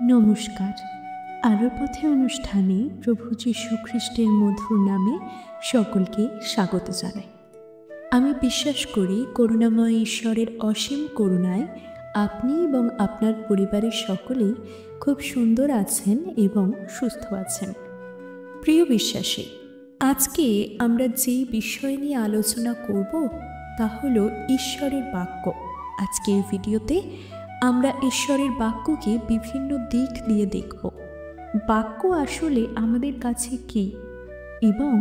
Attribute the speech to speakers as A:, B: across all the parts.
A: নমস্কার। আলোর পথে অনুষ্ঠানে প্রভু যীশু খ্রিস্টের মধুর নামে সকলকে স্বাগত জানাই। আমি বিশ্বাস করি করুণাময় ঈশ্বরের অসীম করুণায় আপনি এবং আপনার পরিবারের সকলেই খুব সুন্দর আছেন এবং সুস্থ আছেন। প্রিয় বিশ্বাসী, আজকে আমরা যে বিষয় নিয়ে আলোচনা করব তা হলো ঈশ্বরের বাক্য। আজকের ভিডিওতে আমরা ঈশ্বরের বাক্যকে বিভিন্ন দিক দিয়ে দেখব। বাক্য আসলে আমাদের কাছে কি এবং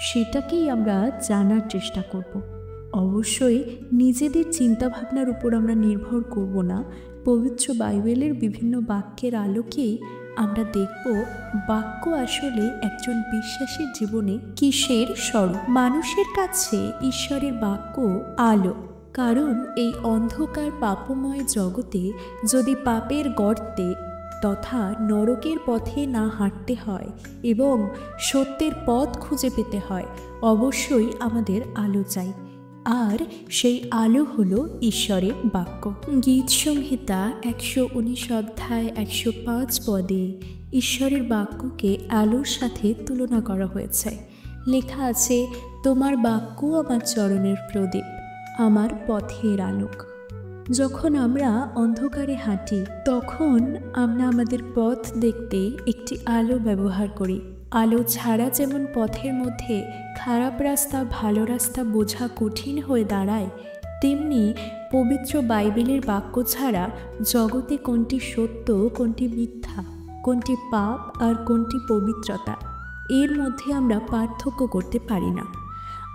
A: সেটাকেই আমরা জানার চেষ্টা করব। অবশ্যই নিজেদের চিন্তাভাবনার উপর আমরা নির্ভর করব না। পবিত্র বাইবেলের বিভিন্ন বাক্যের আলোকেই আমরা দেখব বাক্য আসলে একজন বিশ্বাসীর জীবনে কিসের স্বরূপ। মানুষের কাছে ঈশ্বরের বাক্য আলো, কারণ এই অন্ধকার পাপময় জগতে যদি পাপের গর্তে তথা নরকের পথে না হাঁটতে হয় এবং সত্যের পথ খুঁজে পেতে হয়, অবশ্যই আমাদের আলো চাই। আর সেই আলো হলো ঈশ্বরের বাক্য। গীত সংহিতা 119 অধ্যায় 105 পদে ঈশ্বরের বাক্যকে আলোর সাথে তুলনা করা হয়েছে। লেখা আছে, তোমার বাক্য আমার চরণের প্রদীপ, আমার পথের আলোক। যখন আমরা অন্ধকারে হাঁটি তখন আমরা আমাদের পথ দেখতে একটি আলো ব্যবহার করি। আলো ছাড়া যেমন পথের মধ্যে খারাপ রাস্তা ভালো রাস্তা বোঝা কঠিন হয়ে দাঁড়ায়, তেমনি পবিত্র বাইবেলের বাক্য ছাড়া জগতে কোনটি সত্য কোনটি মিথ্যা, কোনটি পাপ আর কোনটি পবিত্রতা, এর মধ্যে আমরা পার্থক্য করতে পারি না।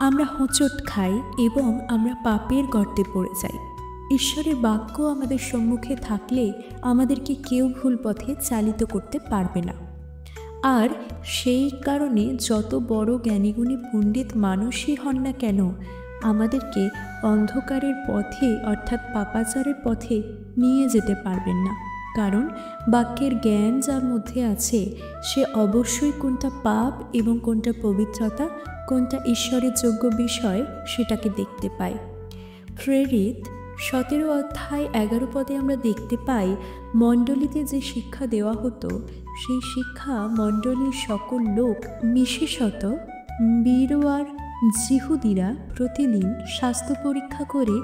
A: আমরা হোঁচট খাই এবং আমরা পাপের গর্তে পড়ে যাই। ঈশ্বরের বাক্য আমাদের সম্মুখে থাকলে আমাদেরকে কেউ ভুল পথে চালিত করতে পারবে না। আর সেই কারণে যত বড় জ্ঞানীগুণী পণ্ডিত মানুষই হন না কেন, আমাদেরকে অন্ধকারের পথে অর্থাৎ পাপাচারের পথে নিয়ে যেতে পারবেন না। কারণ বাক্যের জ্ঞান যার মধ্যে আছে সে অবশ্যই কোনটা পাপ এবং কোনটা পবিত্রতা, কোনটা ঈশ্বরের যোগ্য বিষয় সেটাকে দেখতে পায়। প্রেরিত 17 অধ্যায় 11 পদে আমরা দেখতে পাই, মণ্ডলীতে যে শিক্ষা দেওয়া হতো সেই শিক্ষা মণ্ডলীর সকল লোক, বিশেষত বিরোয়ার জিহুদিরা প্রতিদিন স্বাস্থ্য পরীক্ষা করে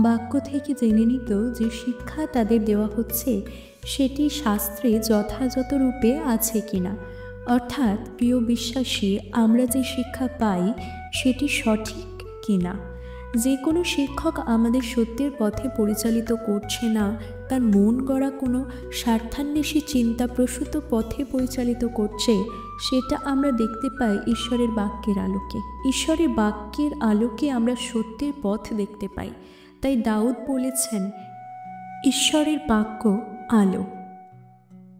A: বাক্য থেকে জেনে নিত যে শিক্ষা তাদের দেওয়া হচ্ছে সেটি শাস্ত্রে যথাযথ রূপে আছে কিনা। অর্থাৎ প্রিয় বিশ্বাসী, আমরা যে শিক্ষা পাই সেটি সঠিক কিনা। যে কোনো শিক্ষক আমাদের সত্যের পথে পরিচালিত করছে না, তার মন গড়া কোনো স্বার্থান্বেষী চিন্তাপ্রসূত পথে পরিচালিত করছে, সেটা আমরা দেখতে পাই ঈশ্বরের বাক্যের আলোকে। ঈশ্বরের বাক্যের আলোকে আমরা সত্যের পথ দেখতে পাই। তাই দাউদ বলেছেন, ঈশ্বরের বাক্য আলো।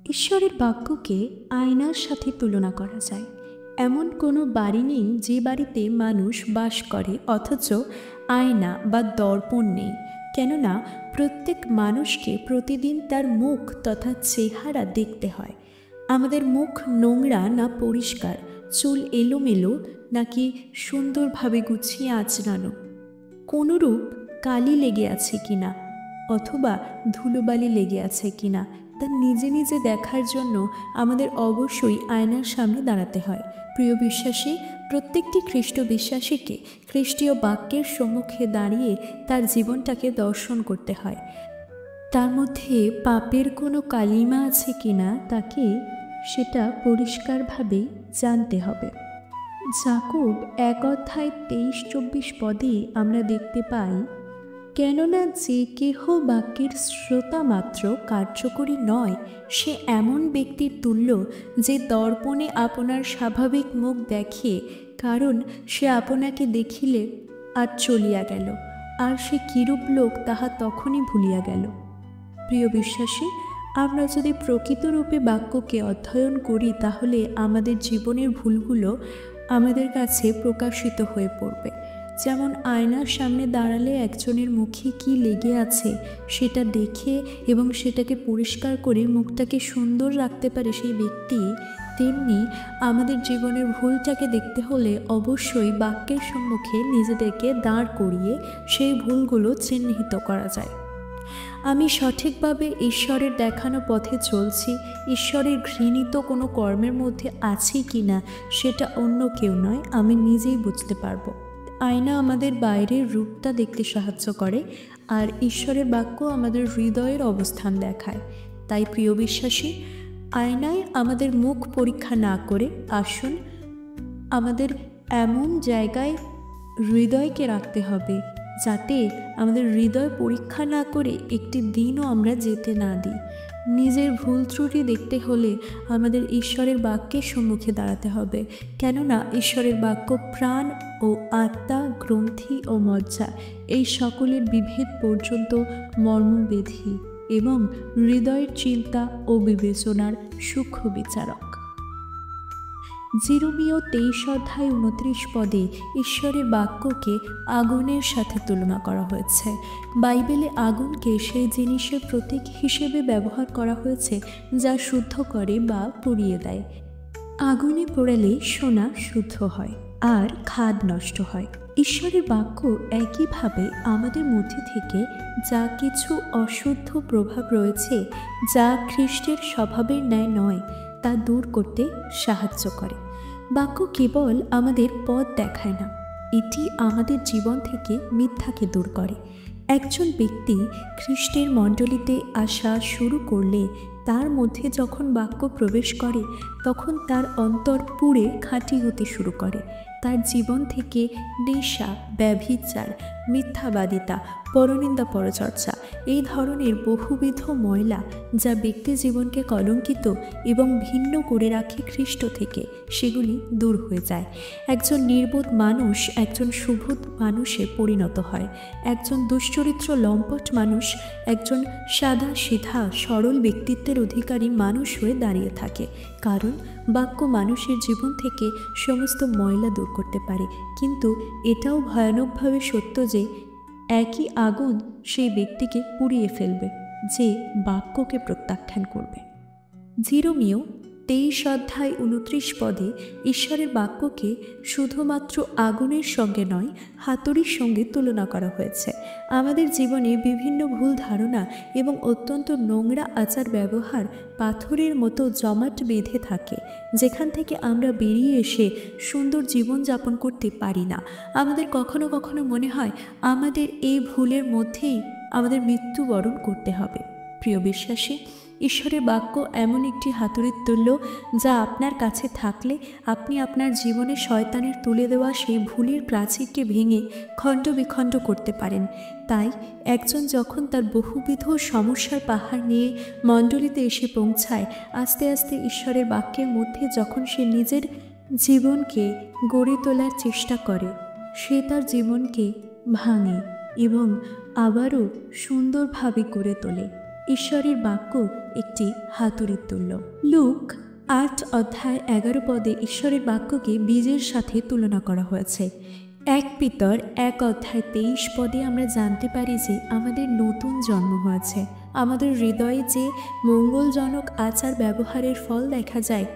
A: ঈশ্বরের বাক্যকে আয়নার সাথে তুলনা করা যায়। এমন কোনো বাড়ি নেই যে বাড়িতে মানুষ বাস করে অথচ আয়না বা দর্পণ নেই। কেননা প্রত্যেক মানুষকে প্রতিদিন তার মুখ তথা চেহারা দেখতে হয়। আমাদের মুখ নোংরা না পরিষ্কার, চুল এলোমেলো নাকি সুন্দরভাবে গুছিয়ে আঁচড়ানো, কোনোরূপ কালি লেগে আছে কিনা অথবা ধুলোবালি লেগে আছে কিনা, তা নিজে নিজে দেখার জন্য আমাদের অবশ্যই আয়নার সামনে দাঁড়াতে হয়। প্রিয় বিশ্বাসী, প্রত্যেকটি খ্রিস্ট বিশ্বাসীকে খ্রিস্টীয় বাক্যের সম্মুখে দাঁড়িয়ে তার জীবনটাকে দর্শন করতে হয়। তার মধ্যে পাপের কোনো কালিমা আছে কিনা তাকে সেটা পরিষ্কারভাবে জানতে হবে। যাকব 1 অধ্যায় 23-24 পদে আমরা দেখতে পাই, কেননা যে কেহ বাক্যের শ্রোতা মাত্র কার্যকরী নয়, সে এমন ব্যক্তির তুল্য যে দর্পণে আপনার স্বাভাবিক মুখ দেখে, কারণ সে আপনাকে দেখিলে আর চলিয়া গেল, আর সে কিরূপ লোক তাহা তখনই ভুলিয়া গেল। প্রিয় বিশ্বাসী, আমরা যদি প্রকৃতরূপে বাক্যকে অধ্যয়ন করি তাহলে আমাদের জীবনের ভুলগুলো আমাদের কাছে প্রকাশিত হয়ে পড়বে। যেমন আয়নার সামনে দাঁড়ালে একজনের মুখে কি লেগে আছে সেটা দেখে এবং সেটাকে পরিষ্কার করে মুখটাকে সুন্দর রাখতে পারে সেই ব্যক্তি, তেমনি আমাদের জীবনের ভুলটাকে দেখতে হলে অবশ্যই বাক্যের সম্মুখে নিজেদেরকে দাঁড় করিয়ে সেই ভুলগুলো চিহ্নিত করা যায়। আমি সঠিকভাবে ঈশ্বরের দেখানো পথে চলছি, ঈশ্বরের ঘৃণিত কোনো কর্মের মধ্যে আছি কি না সেটা অন্য কেউ নয়, আমি নিজেই বুঝতে পারবো। আয়না আমাদের বাইরের রূপটা দেখতে সাহায্য করে, আর ঈশ্বরের বাক্য আমাদের হৃদয়ের অবস্থান দেখায়। তাই প্রিয় বিশ্বাসী, আয়নায় আমাদের মুখ পরীক্ষা না করে আসুন আমাদের এমন জায়গায় হৃদয়কে রাখতে হবে যাতে আমাদের হৃদয় পরীক্ষা না করে একটি দিনও আমরা যেতে না দিই। নিজের ভুল ত্রুটি দেখতে হলে আমাদের ঈশ্বরের বাক্যের সম্মুখে দাঁড়াতে হবে, কেননা ঈশ্বরের বাক্য প্রাণ ও আত্মা, গ্রন্থি ও মজ্জা এই সকলের বিভেদ পর্যন্ত মর্মবেধী এবং হৃদয়ের চিন্তা ও বিবেচনার সূক্ষ্ম বিচারক। জিরোমীয় 23:29 ঈশ্বরের বাক্যকে আগুনের সাথে তুলনা করা হয়েছে। বাইবেলে আগুনকে সেই জিনিসের প্রতীক হিসেবে ব্যবহার করা হয়েছে যা শুদ্ধ করে বা পুড়িয়ে দেয়। আগুনে পোড়ালে সোনা শুদ্ধ হয় আর খাদ নষ্ট হয়। ঈশ্বরের বাক্য একইভাবে আমাদের মধ্যে থেকে যা কিছু অশুদ্ধ প্রভাব রয়েছে, যা খ্রিস্টের স্বভাবের ন্যায় নয়, তা দূর করতে সাহায্য করে। বাক্য কেবল আমাদের পথ দেখায় না, এটি আমাদের জীবন থেকে মিথ্যাকে দূর করে। একজন ব্যক্তি খ্রিস্টের মণ্ডলীতে আসা শুরু করলে তার মধ্যে যখন বাক্য প্রবেশ করে তখন তার অন্তর পুড়ে খাঁটি হতে শুরু করে। তার জীবন থেকে নেশা, ব্যভিচার, মিথ্যাবাদিতা, পরনিন্দা, পরচর্চা এই ধরনের বহুবিধ ময়লা যা ব্যক্তি জীবনকে কলঙ্কিত এবং ভিন্ন করে রাখে খ্রিস্ট থেকে, সেগুলি দূর হয়ে যায়। একজন নির্বোধ মানুষ একজন সুবোধ মানুষে পরিণত হয়। একজন দুশ্চরিত্র লম্পট মানুষ একজন সাদা সিধা সরল ব্যক্তিত্বের অধিকারী মানুষ হয়ে দাঁড়িয়ে থাকে, কারণ বাক্য মানুষের জীবন থেকে সমস্ত ময়লা দূর করতে পারে। কিন্তু এটাও ভয়ানকভাবে সত্য যে একই আগুন সেই ব্যক্তিকে পুড়িয়ে ফেলবে যে বাক্যকে প্রত্যাখ্যান করবে। জিরোমীয় 23:29 ঈশ্বরের বাক্যকে শুধুমাত্র আগুনের সঙ্গে নয়, হাতুড়ির সঙ্গে তুলনা করা হয়েছে। আমাদের জীবনে বিভিন্ন ভুল ধারণা এবং অত্যন্ত নোংরা আচার ব্যবহার পাথরের মতো জমাট বেঁধে থাকে, যেখান থেকে আমরা বেরিয়ে এসে সুন্দর জীবনযাপন করতে পারি না। আমাদের কখনো কখনো মনে হয় আমাদের এই ভুলের মধ্যেই আমাদের মৃত্যুবরণ করতে হবে। প্রিয় বিশ্বাসী, ঈশ্বরের বাক্য এমন একটি হাতুড়ির তুল্য যা আপনার কাছে থাকলে আপনি আপনার জীবনে শয়তানের তুলে দেওয়া সেই ভুলের প্রাচীরকে ভেঙে খণ্ড বিখণ্ড করতে পারেন। তাই একজন যখন তার বহুবিধ সমস্যার পাহাড় নিয়ে মণ্ডলীতে এসে পৌঁছায়, আস্তে আস্তে ঈশ্বরের বাক্যের মধ্যে যখন সে নিজের জীবনকে গড়ে তোলার চেষ্টা করে, সে তার জীবনকে ভাঙে এবং আবারও সুন্দরভাবে গড়ে তোলে। ঈশ্বরের বাক্য একটি হাতুড়ির তুল্য। লুক 8:11 ঈশ্বরের বাক্যকে বীজের সাথে তুলনা করা হয়েছে। 1 পিতর 1:23 আমরা জানতে পারি যে আমাদের নতুন জন্ম হয়েছে। আমাদের হৃদয়ে যে মঙ্গলজনক আচার ব্যবহারের ফল দেখা যায়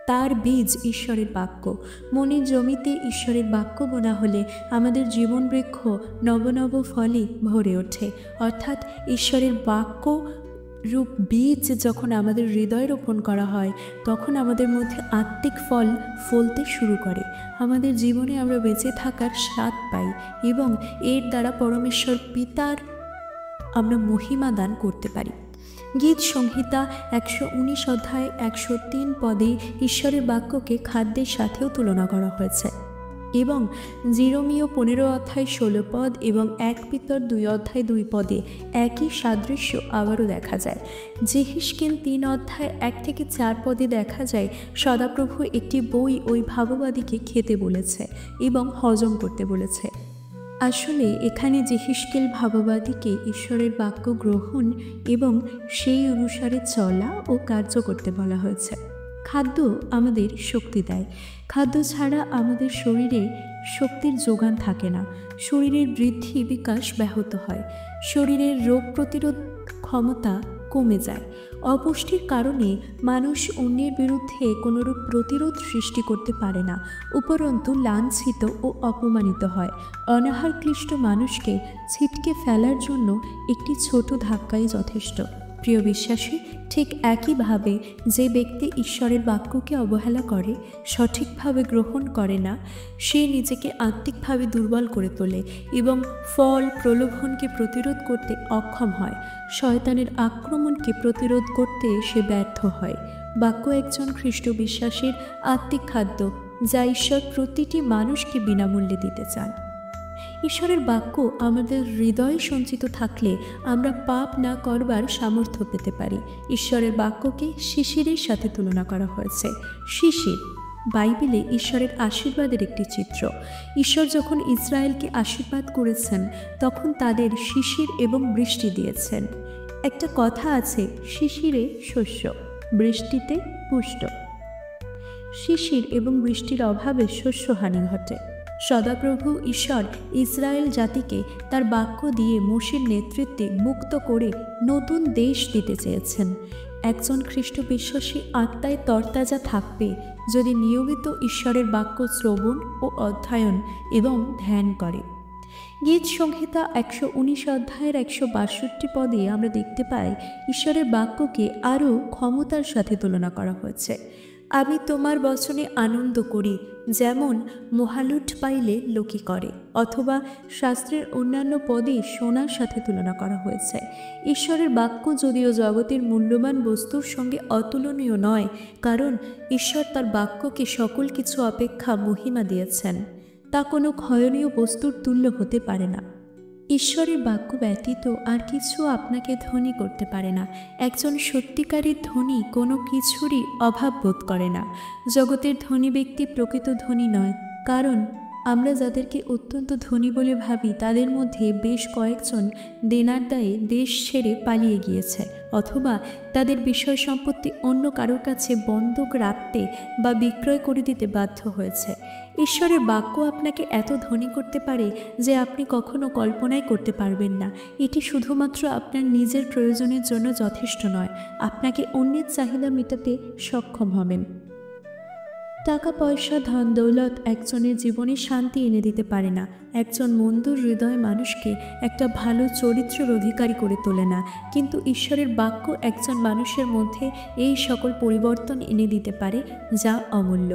A: তার বীজ ঈশ্বরের বাক্য। মনের জমিতে ঈশ্বরের বাক্য বোনা হলে আমাদের জীবন বৃক্ষ নব নব ফলে ভরে ওঠে। অর্থাৎ ঈশ্বরের বাক্য রূপ বীজ যখন আমাদের হৃদয়ে রোপণ করা হয় তখন আমাদের মধ্যে আত্মিক ফল ফলতে শুরু করে। আমাদের জীবনে আমরা বেঁচে থাকার স্বাদ পাই এবং এর দ্বারা পরমেশ্বর পিতার আমরা মহিমা দান করতে পারি। গীত সংহিতা 119:103 ঈশ্বরের বাক্যকে খাদ্যের সাথেও তুলনা করা হয়েছে এবং জিরোমীয় 15:16 এবং 1 পিতর 2:2 একই সাদৃশ্য আবারও দেখা যায়। যেহিস্কেল 3:1-4 দেখা যায় সদাপ্রভু একটি বই ওই ভাববাদীকে খেতে বলেছে এবং হজম করতে বলেছে। আসলে এখানে যেহিস্কেল ভাববাদীকে ঈশ্বরের বাক্য গ্রহণ এবং সেই অনুসারে চলা ও কার্য করতে বলা হয়েছে। খাদ্য আমাদের শক্তি দেয়। খাদ্য ছাড়া আমাদের শরীরে শক্তির যোগান থাকে না। শরীরের বৃদ্ধি বিকাশ ব্যাহত হয়। শরীরের রোগ প্রতিরোধ ক্ষমতা কমে যায়। অপুষ্টির কারণে মানুষ অন্যের বিরুদ্ধে কোনোরূপ প্রতিরোধ সৃষ্টি করতে পারে না, উপরন্তু লাঞ্ছিত ও অপমানিত হয়। অনাহার ক্লিষ্ট মানুষকে ছিটকে ফেলার জন্য একটি ছোট ধাক্কাই যথেষ্ট। প্রিয় বিশ্বাসী, ঠিক একইভাবে যে ব্যক্তি ঈশ্বরের বাক্যকে অবহেলা করে, সঠিকভাবে গ্রহণ করে না, সে নিজেকে আত্মিকভাবে দুর্বল করে তোলে এবং ফল প্রলোভনকে প্রতিরোধ করতে অক্ষম হয়। শয়তানের আক্রমণকে প্রতিরোধ করতে সে ব্যর্থ হয়। বাক্য একজন খ্রিস্ট বিশ্বাসীর আত্মিক খাদ্য, যা ঈশ্বর প্রতিটি মানুষকে বিনামূল্যে দিতে চান। ঈশ্বরের বাক্য আমাদের হৃদয়ে সঞ্চিত থাকলে আমরা পাপ না করবার সামর্থ্য পেতে পারি। ঈশ্বরের বাক্যকে শিশিরের সাথে তুলনা করা হয়েছে। শিশির বাইবেলে ঈশ্বরের আশীর্বাদের একটি চিত্র। ঈশ্বর যখন ইসরায়েলকে আশীর্বাদ করেছেন, তখন তাদের শিশির এবং বৃষ্টি দিয়েছেন। একটা কথা আছে, শিশিরে শস্য, বৃষ্টিতে পুষ্ট। শিশির এবং বৃষ্টির অভাবে শস্যহানি ঘটে। সদাপ্রভু ঈশ্বর ইসরায়েল জাতিকে তার বাক্য দিয়ে মোশের নেতৃত্বে মুক্ত করে নতুন দেশ দিতে চেয়েছেন। একজন খ্রিস্ট বিশ্বাসী আত্মায় তরতাজা থাকবে যদি নিয়মিত ঈশ্বরের বাক্য শ্রবণ ও অধ্যয়ন এবং ধ্যান করে। গীত সংহিতা 119 অধ্যায়ের 162 পদে আমরা দেখতে পাই ঈশ্বরের বাক্যকে আরও ক্ষমতার সাথে তুলনা করা হয়েছে। আমি তোমার বচনে আনন্দ করি, যেমন মহালুট পাইলে লোকে করে। অথবা শাস্ত্রের অন্যান্য পদে সোনার সাথে তুলনা করা হয়েছে। ঈশ্বরের বাক্য যদিও জগতের মূল্যবান বস্তুর সঙ্গে অতুলনীয় নয়, কারণ ঈশ্বর তার বাক্যকে সকল কিছু অপেক্ষা মহিমা দিয়েছেন। তা কোনো ক্ষয়নীয় বস্তুর তুল্য হতে পারে না। ঈশ্বরের বাক্য ব্যতীত আর কিছু আপনাকে ধনী করতে পারে না। একজন সত্যিকারের ধনী কোনো কিছুরই অভাব বোধ করে না। জগতের ধনী ব্যক্তি প্রকৃত ধনী নয়, কারণ আমরা যাদেরকে অত্যন্ত ধনী বলে ভাবি তাদের মধ্যে বেশ কয়েকজন দেনার দায়ে দেশ ছেড়ে পালিয়ে গিয়েছে, অথবা তাদের বিষয় সম্পত্তি অন্য কারোর কাছে বন্ধক রাখতে বা বিক্রয় করে দিতে বাধ্য হয়েছে। ঈশ্বরের বাক্য আপনাকে এত ধনী করতে পারে যে আপনি কখনো কল্পনাই করতে পারবেন না। এটি শুধুমাত্র আপনার নিজের প্রয়োজনের জন্য যথেষ্ট নয়, আপনাকে অন্যের চাহিদা মেটাতে সক্ষম হবেন। টাকা পয়সা ধন দৌলত একজনের জীবনে শান্তি এনে দিতে পারে না। একজন মন্দুর হৃদয় মানুষকে একটা ভালো চরিত্রের অধিকারী করে তোলে না, কিন্তু ঈশ্বরের বাক্য একজন মানুষের মধ্যে এই সকল পরিবর্তন এনে দিতে পারে, যা অমূল্য।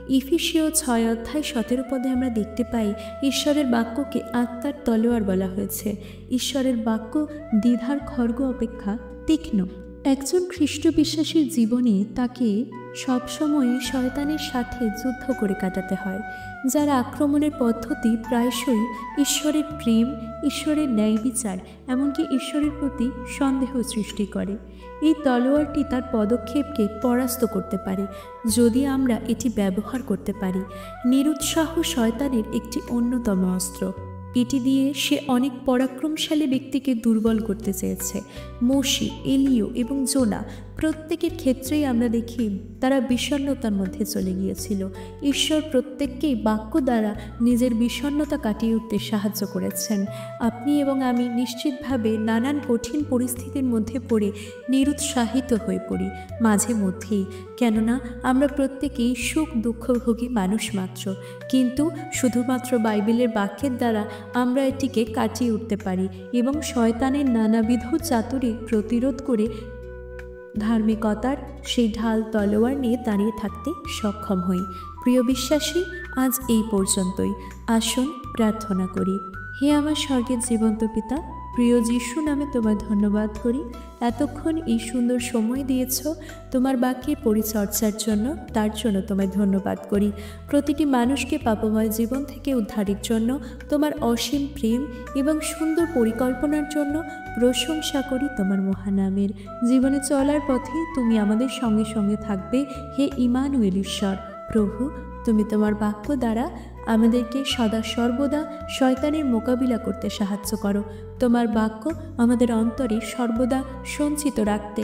A: ইফিসীয় 6 অধ্যায় 17 পদে আমরা দেখতে পাই ঈশ্বরের বাক্যকে আত্মার তলোয়ার বলা হয়েছে। ঈশ্বরের বাক্য দ্বিধার খড়গ অপেক্ষা তীক্ষ্ণ। একজন খ্রিস্ট বিশ্বাসীর জীবনে তাকে সবসময় শয়তানের সাথে যুদ্ধ করে কাটাতে হয়, যার আক্রমণের পদ্ধতি প্রায়শই ঈশ্বরের প্রেম, ঈশ্বরের ন্যায় বিচার, এমনকি ঈশ্বরের প্রতি সন্দেহ সৃষ্টি করে। এই তলোয়ারটি তার পদক্ষেপকে পরাস্ত করতে পারে যদি আমরা এটি ব্যবহার করতে পারি। নিরুৎসাহ শয়তানের একটি অন্যতম অস্ত্র। এটি দিয়ে সে অনেক পরাক্রমশালী ব্যক্তিকে দুর্বল করতে চেয়েছে। মোশে, এলিও এবং জোনা প্রত্যেকের ক্ষেত্রেই আমরা দেখি তারা বিষণ্ণতার মধ্যে চলে গিয়েছিল। ঈশ্বর প্রত্যেককেই বাক্য দ্বারা নিজের বিষণ্ণতা কাটিয়ে উঠতে সাহায্য করেছেন। আপনি এবং আমি নিশ্চিতভাবে নানান কঠিন পরিস্থিতির মধ্যে পড়ে নিরুৎসাহিত হয়ে পড়ি মাঝে মধ্যেই, কেননা আমরা প্রত্যেকেই সুখ দুঃখভোগী মানুষ মাত্র। কিন্তু শুধুমাত্র বাইবেলের বাক্যের দ্বারা আমরা এটিকে কাটিয়ে উঠতে পারি এবং শয়তানের নানাবিধ চাতুরি প্রতিরোধ করে ধার্মিকতার সেই ঢাল তলোয়ার নিয়ে দাঁড়িয়ে থাকতে সক্ষম হই। প্রিয় বিশ্বাসী, আজ এই পর্যন্তই। আসুন প্রার্থনা করি। হে আমার স্বর্গের জীবন্ত পিতা, প্রিয় যিশু নামে তোমায় ধন্যবাদ করি। এতক্ষণ এই সুন্দর সময় দিয়েছ তোমার বাক্যের পরিচর্যার জন্য, তার জন্য তোমায় ধন্যবাদ করি। প্রতিটি মানুষকে পাপময় জীবন থেকে উদ্ধারের জন্য তোমার অসীম প্রেম এবং সুন্দর পরিকল্পনার জন্য প্রশংসা করি তোমার মহানামের। জীবনে চলার পথে তুমি আমাদের সঙ্গে সঙ্গে থাকবে। হে ইমানুয়েল ঈশ্বর, প্রভু, তুমি তোমার বাক্য দ্বারা আমাদেরকে সদা সর্বদা শয়তানের মোকাবিলা করতে সাহায্য করো। তোমার বাক্য আমাদের অন্তরে সর্বদা সঞ্চিত রাখতে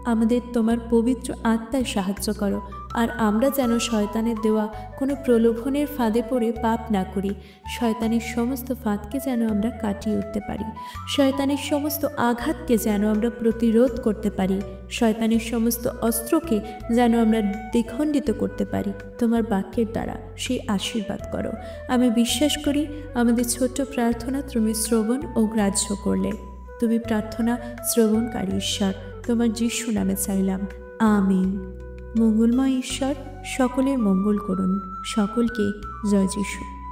A: আমাদের তোমার পবিত্র আত্মায় সাহায্য করো। আর আমরা যেন শয়তানের দেওয়া কোনো প্রলোভনের ফাঁদে পড়ে পাপ না করি। শয়তানের সমস্ত ফাঁদকে যেন আমরা কাটিয়ে উঠতে পারি। শয়তানের সমস্ত আঘাতকে যেন আমরা প্রতিরোধ করতে পারি। শয়তানের সমস্ত অস্ত্রকে যেন আমরা দ্বিখণ্ডিত করতে পারি তোমার বাক্যের দ্বারা। সেই আশীর্বাদ করো। আমি বিশ্বাস করি আমাদের ছোট্ট প্রার্থনা তুমি শ্রবণ ও গ্রাহ্য করলে। তুমি প্রার্থনা শ্রবণকারী ঈশ্বর, তোমার যিশু নামে চাইলাম, আমিন। মঙ্গলময় ঈশ্বর সকলের মঙ্গল করুন। সকলকে জয় যিশু।